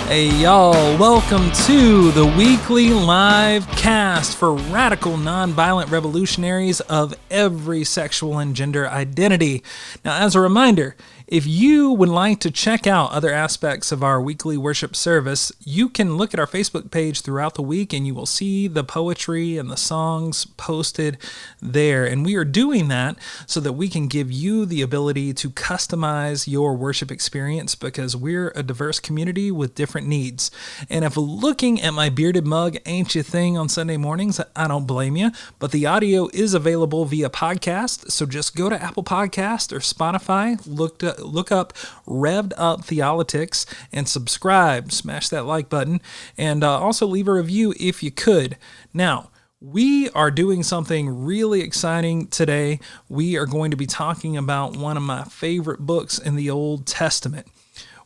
Hey y'all, welcome to the weekly live cast for radical nonviolent revolutionaries of every sexual and gender identity. Now, as a reminder, if you would like to check out other aspects of our weekly worship service, you can look at our Facebook page throughout the week and you will see the poetry and the songs posted there. And we are doing that so that we can give you the ability to customize your worship experience because we're a diverse community with different needs. And if looking at my bearded mug ain't your thing on Sunday mornings, I don't blame you, but the audio is available via podcast. So just go to Apple Podcast or Spotify, look up Revved Up Theolitics and subscribe. Smash that like button and also leave a review if you could. Now, we are doing something really exciting today. We are going to be talking about one of my favorite books in the Old Testament.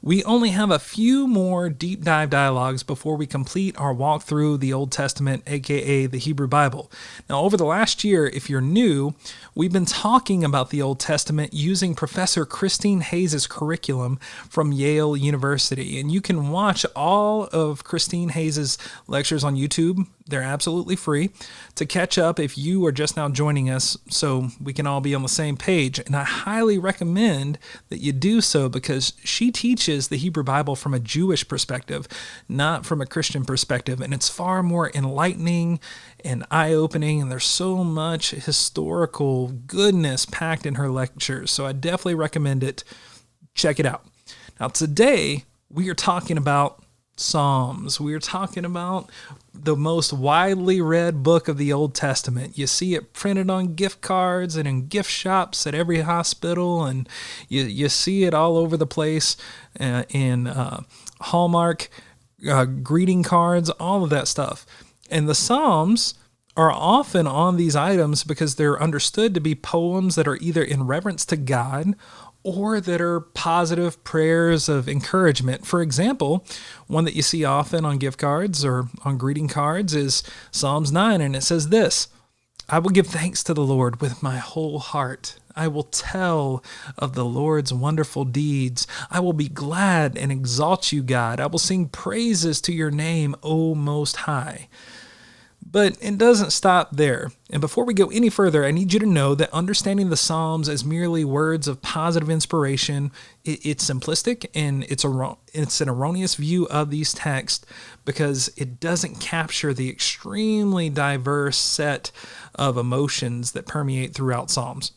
We only have a few more deep dive dialogues before we complete our walk through the Old Testament, aka the Hebrew Bible. Now, over the last year, if you're new, we've been talking about the Old Testament using Professor Christine Hayes' curriculum from Yale University. And you can watch all of Christine Hayes' lectures on YouTube. They're absolutely free to catch up if you are just now joining us so we can all be on the same page. And I highly recommend that you do so because she teaches the Hebrew Bible from a Jewish perspective, not from a Christian perspective. And it's far more enlightening and eye-opening, and there's so much historical goodness packed in her lectures. So I definitely recommend it. Check it out. Now today, we are talking about Psalms. We are talking about the most widely read book of the Old Testament. You see it printed on gift cards and in gift shops at every hospital, and you see it all over the place in Hallmark greeting cards, all of that stuff. And the Psalms are often on these items because they're understood to be poems that are either in reverence to God or that are positive prayers of encouragement. For example, one that you see often on gift cards or on greeting cards is Psalms 9, and it says this: I will give thanks to the Lord with my whole heart. I will tell of the Lord's wonderful deeds. I will be glad and exalt you, God. I will sing praises to your name, O Most High. But it doesn't stop there. And before we go any further, I need you to know that understanding the Psalms as merely words of positive inspiration, it's simplistic and it's an erroneous view of these texts because it doesn't capture the extremely diverse set of emotions that permeate throughout Psalms.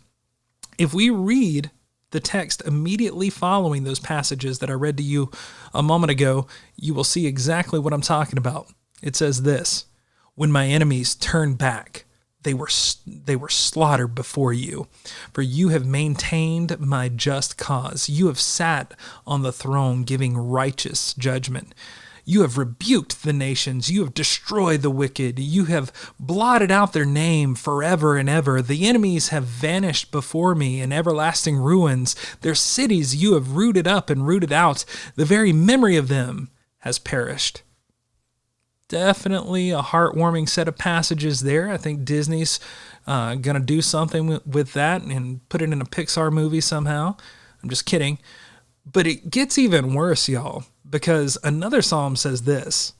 If we read the text immediately following those passages that I read to you a moment ago, you will see exactly what I'm talking about. It says this: when my enemies turned back, they were slaughtered before you. For you have maintained my just cause. You have sat on the throne giving righteous judgment. You have rebuked the nations. You have destroyed the wicked. You have blotted out their name forever and ever. The enemies have vanished before me in everlasting ruins. Their cities you have rooted up and rooted out. The very memory of them has perished. Definitely a heartwarming set of passages there. I think Disney's going to do something with that and put it in a Pixar movie somehow. I'm just kidding. But it gets even worse, y'all, because another psalm says this: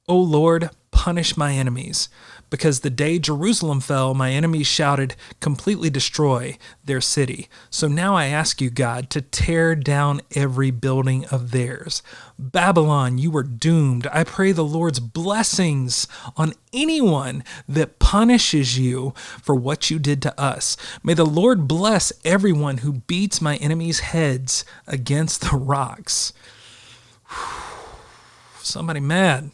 O Lord, punish my enemies. Because the day Jerusalem fell, my enemies shouted, completely destroy their city. So now I ask you, God, to tear down every building of theirs. Babylon, you are doomed. I pray the Lord's blessings on anyone that punishes you for what you did to us. May the Lord bless everyone who beats my enemies' heads against the rocks. Somebody mad.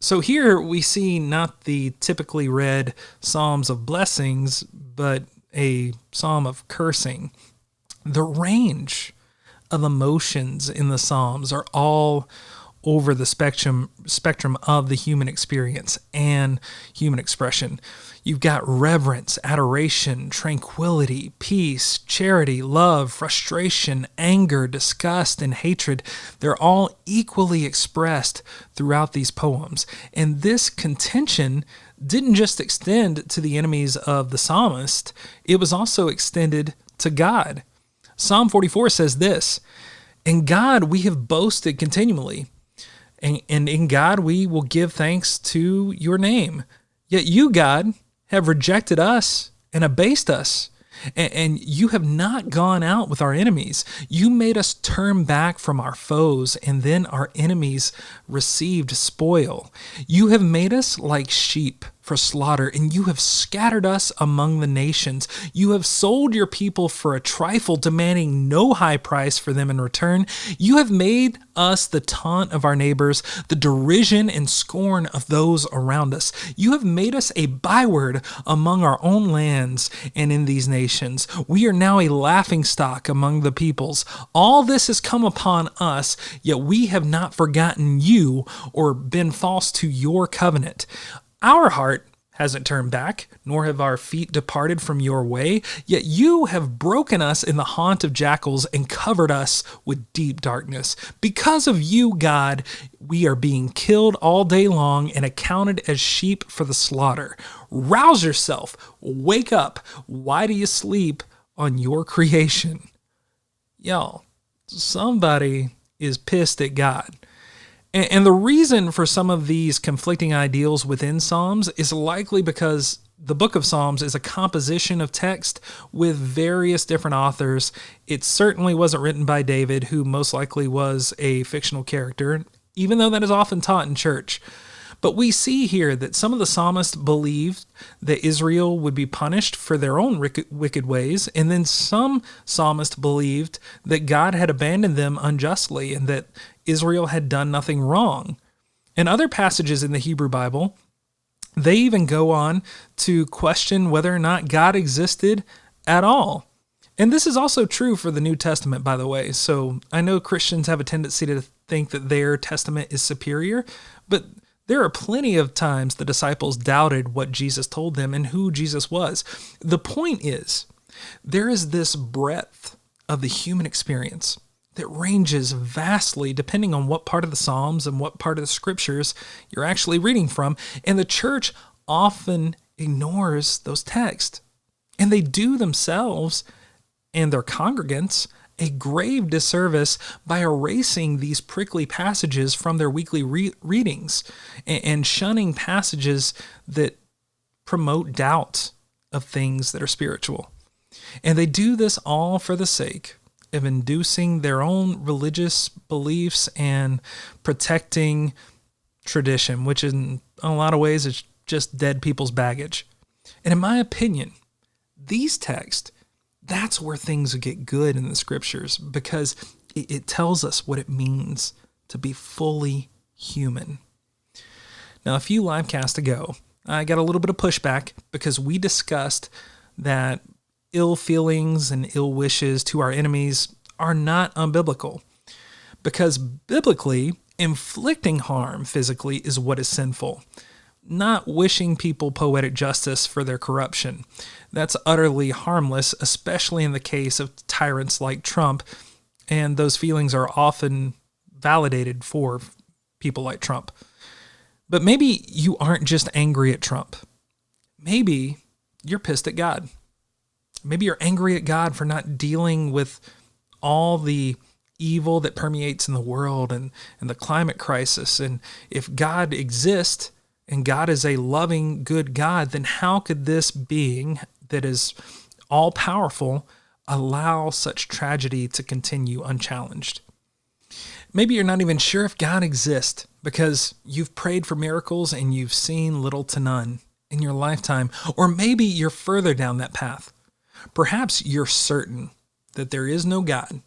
So here we see not the typically read Psalms of blessings, but a psalm of cursing. The range of emotions in the Psalms are all over the spectrum of the human experience and human expression. You've got reverence, adoration, tranquility, peace, charity, love, frustration, anger, disgust, and hatred. They're all equally expressed throughout these poems. And this contention didn't just extend to the enemies of the psalmist, it was also extended to God. Psalm 44 says this: "In God we have boasted continually. And in God we will give thanks to your name. Yet you, God, have rejected us and abased us. And you have not gone out with our enemies. You made us turn back from our foes, and then our enemies received spoil. You have made us like sheep for slaughter, and you have scattered us among the nations. You have sold your people for a trifle, demanding no high price for them in return. You have made us the taunt of our neighbors, the derision and scorn of those around us. You have made us a byword among our own lands and in these nations. We are now a laughingstock among the peoples. All this has come upon us, yet we have not forgotten you or been false to your covenant. Our heart hasn't turned back, nor have our feet departed from your way, yet you have broken us in the haunt of jackals and covered us with deep darkness. Because of you, God, we are being killed all day long and accounted as sheep for the slaughter. Rouse yourself, wake up. Why do you sleep on your creation? Y'all, somebody is pissed at God. And the reason for some of these conflicting ideals within Psalms is likely because the book of Psalms is a composition of text with various different authors. It certainly wasn't written by David, who most likely was a fictional character, even though that is often taught in church. But we see here that some of the psalmists believed that Israel would be punished for their own wicked ways, and then some psalmists believed that God had abandoned them unjustly and that Israel had done nothing wrong. In other passages in the Hebrew Bible, they even go on to question whether or not God existed at all. And this is also true for the New Testament, by the way. So I know Christians have a tendency to think that their testament is superior, but there are plenty of times the disciples doubted what Jesus told them and who Jesus was. The point is, there is this breadth of the human experience that ranges vastly depending on what part of the Psalms and what part of the Scriptures you're actually reading from, and the church often ignores those texts. And they do themselves and their congregants a grave disservice by erasing these prickly passages from their weekly readings and shunning passages that promote doubt of things that are spiritual. And they do this all for the sake of inducing their own religious beliefs and protecting tradition, which in a lot of ways is just dead people's baggage. And in my opinion, these texts, that's where things get good in the Scriptures, because it tells us what it means to be fully human. Now, a few live casts ago, I got a little bit of pushback because we discussed that ill feelings and ill wishes to our enemies are not unbiblical, because biblically, inflicting harm physically is what is sinful, not wishing people poetic justice for their corruption. That's utterly harmless, especially in the case of tyrants like Trump, and those feelings are often validated for people like Trump. But maybe you aren't just angry at Trump. Maybe you're pissed at God. Maybe you're angry at God for not dealing with all the evil that permeates in the world and the climate crisis. And if God exists, and God is a loving, good God, then how could this being that is all-powerful allow such tragedy to continue unchallenged? Maybe you're not even sure if God exists because you've prayed for miracles and you've seen little to none in your lifetime. Or maybe you're further down that path. Perhaps you're certain that there is no God,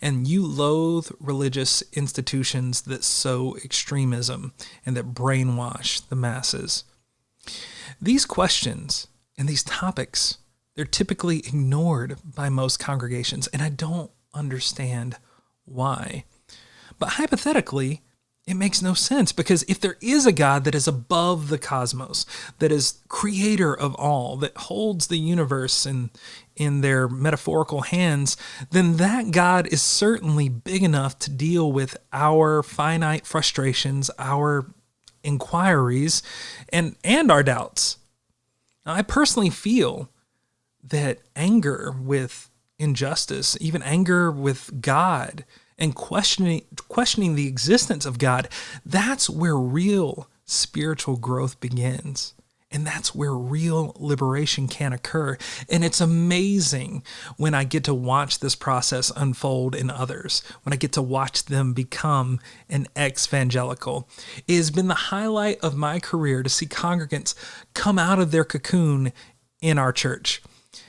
and you loathe religious institutions that sow extremism and that brainwash the masses. These questions and these topics, they're typically ignored by most congregations, and I don't understand why. But hypothetically, it makes no sense, because if there is a God that is above the cosmos, that is creator of all, that holds the universe in their metaphorical hands, then that God is certainly big enough to deal with our finite frustrations, our inquiries, and our doubts. Now, I personally feel that anger with injustice, even anger with God, and questioning the existence of God, that's where real spiritual growth begins. And that's where real liberation can occur. And it's amazing when I get to watch this process unfold in others, when I get to watch them become an ex-evangelical. It has been the highlight of my career to see congregants come out of their cocoon in our church.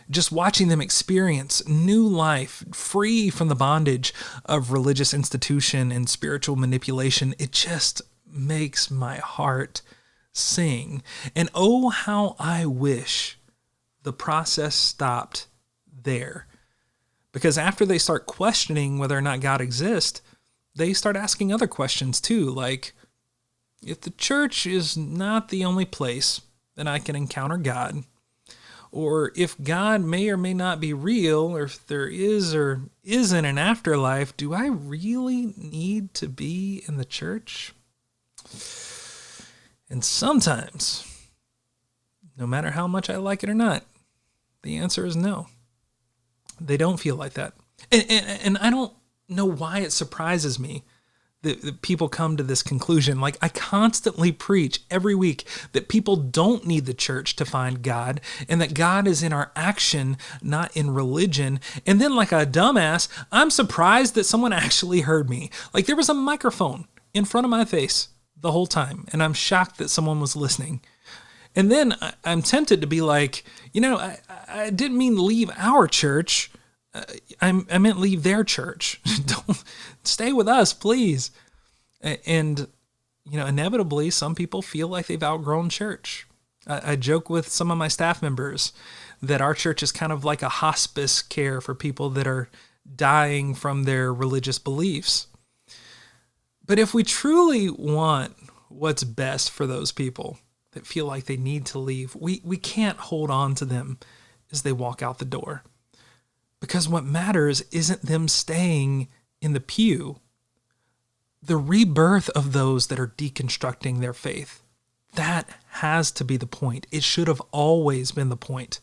Just watching them experience new life, free from the bondage of religious institution and spiritual manipulation, it just makes my heart sing. And oh, how I wish the process stopped there. Because after they start questioning whether or not God exists, they start asking other questions too, like, if the church is not the only place that I can encounter God, or if God may or may not be real, or if there is or isn't an afterlife, do I really need to be in the church? And sometimes, no matter how much I like it or not, the answer is no. They don't feel like that. And I don't know why it surprises me that people come to this conclusion. Like, I constantly preach every week that people don't need the church to find God, and that God is in our action, not in religion. And then, like a dumbass, I'm surprised that someone actually heard me. Like, there was a microphone in front of my face the whole time, and I'm shocked that someone was listening. And then I'm tempted to be like, I didn't mean leave our church. I meant leave their church. Don't stay with us, please. And, inevitably, some people feel like they've outgrown church. I joke with some of my staff members that our church is kind of like a hospice care for people that are dying from their religious beliefs. But if we truly want what's best for those people that feel like they need to leave, we can't hold on to them as they walk out the door. Because what matters isn't them staying in the pew. The rebirth of those that are deconstructing their faith, that has to be the point. It should have always been the point.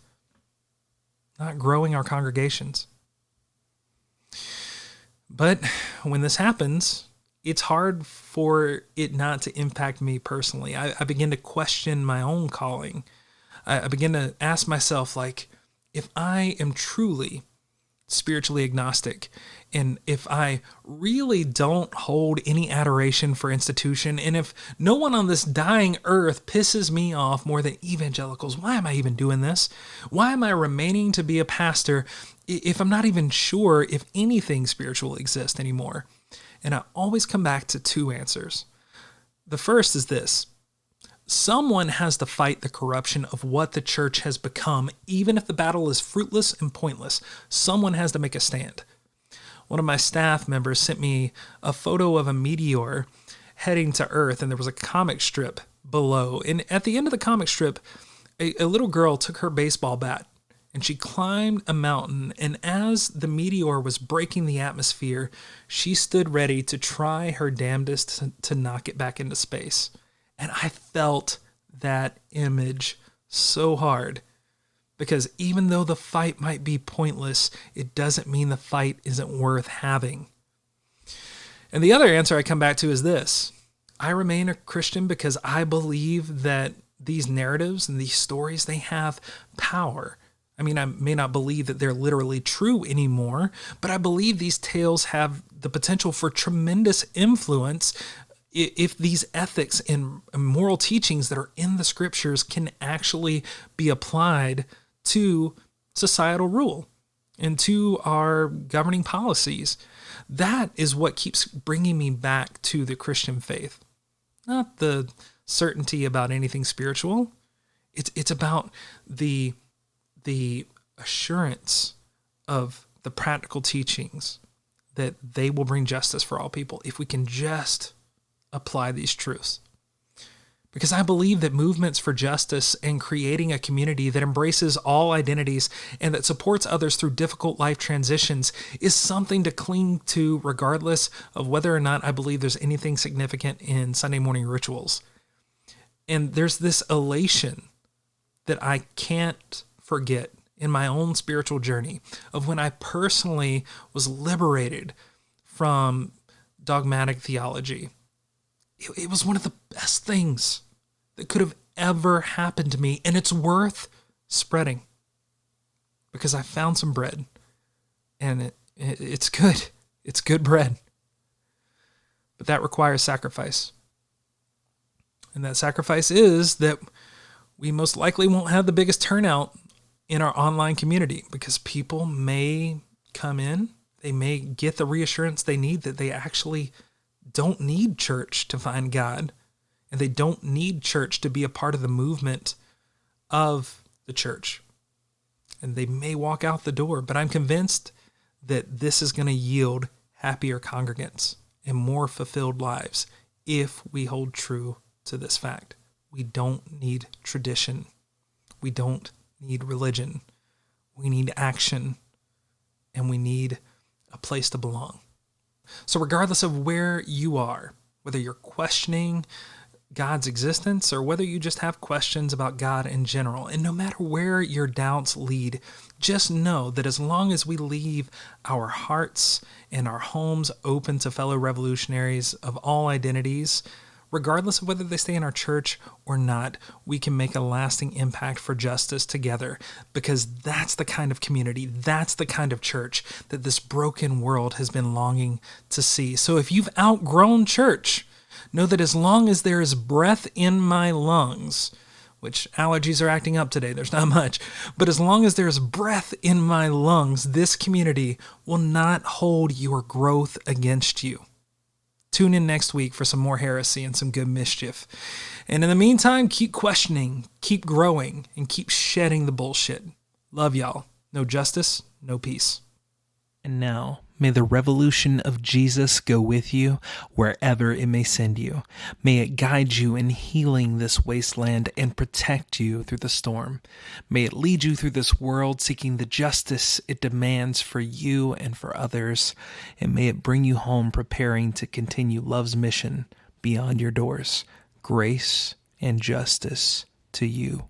Not growing our congregations. But when this happens, it's hard for it not to impact me personally. I begin to question my own calling. I begin to ask myself, like, if I am truly spiritually agnostic, and if I really don't hold any adoration for institution, and if no one on this dying earth pisses me off more than evangelicals, why am I even doing this? Why am I remaining to be a pastor if I'm not even sure if anything spiritual exists anymore? And I always come back to two answers. The first is this: someone has to fight the corruption of what the church has become, even if the battle is fruitless and pointless. Someone has to make a stand. One of my staff members sent me a photo of a meteor heading to Earth, and there was a comic strip below. And at the end of the comic strip, a little girl took her baseball bat and she climbed a mountain, and as the meteor was breaking the atmosphere, she stood ready to try her damnedest to knock it back into space. And I felt that image so hard, because even though the fight might be pointless, it doesn't mean the fight isn't worth having. And the other answer I come back to is this: I remain a Christian because I believe that these narratives and these stories, they have power. I mean, I may not believe that they're literally true anymore, but I believe these tales have the potential for tremendous influence if these ethics and moral teachings that are in the scriptures can actually be applied to societal rule and to our governing policies. That is what keeps bringing me back to the Christian faith. Not the certainty about anything spiritual. It's about the assurance of the practical teachings that they will bring justice for all people if we can just apply these truths. Because I believe that movements for justice and creating a community that embraces all identities and that supports others through difficult life transitions is something to cling to regardless of whether or not I believe there's anything significant in Sunday morning rituals. And there's this elation that I can't forget in my own spiritual journey of when I personally was liberated from dogmatic theology. It was one of the best things that could have ever happened to me, and it's worth spreading because I found some bread, and it's good. It's good bread. But that requires sacrifice. And that sacrifice is that we most likely won't have the biggest turnout in our online community because people may come in, they may get the reassurance they need that they actually don't need church to find God, and they don't need church to be a part of the movement of the church. And they may walk out the door, but I'm convinced that this is going to yield happier congregants and more fulfilled lives if we hold true to this fact. We don't need tradition. We don't need religion. We need action, and we need a place to belong. So regardless of where you are, whether you're questioning God's existence or whether you just have questions about God in general, and no matter where your doubts lead, just know that as long as we leave our hearts and our homes open to fellow revolutionaries of all identities, regardless of whether they stay in our church or not, we can make a lasting impact for justice together, because that's the kind of community, that's the kind of church that this broken world has been longing to see. So if you've outgrown church, know that as long as there is breath in my lungs, which allergies are acting up today, there's not much, but as long as there's breath in my lungs, this community will not hold your growth against you. Tune in next week for some more heresy and some good mischief. And in the meantime, keep questioning, keep growing, and keep shedding the bullshit. Love y'all. No justice, no peace. And now, may the revolution of Jesus go with you wherever it may send you. May it guide you in healing this wasteland and protect you through the storm. May it lead you through this world seeking the justice it demands for you and for others. And may it bring you home preparing to continue love's mission beyond your doors. Grace and justice to you.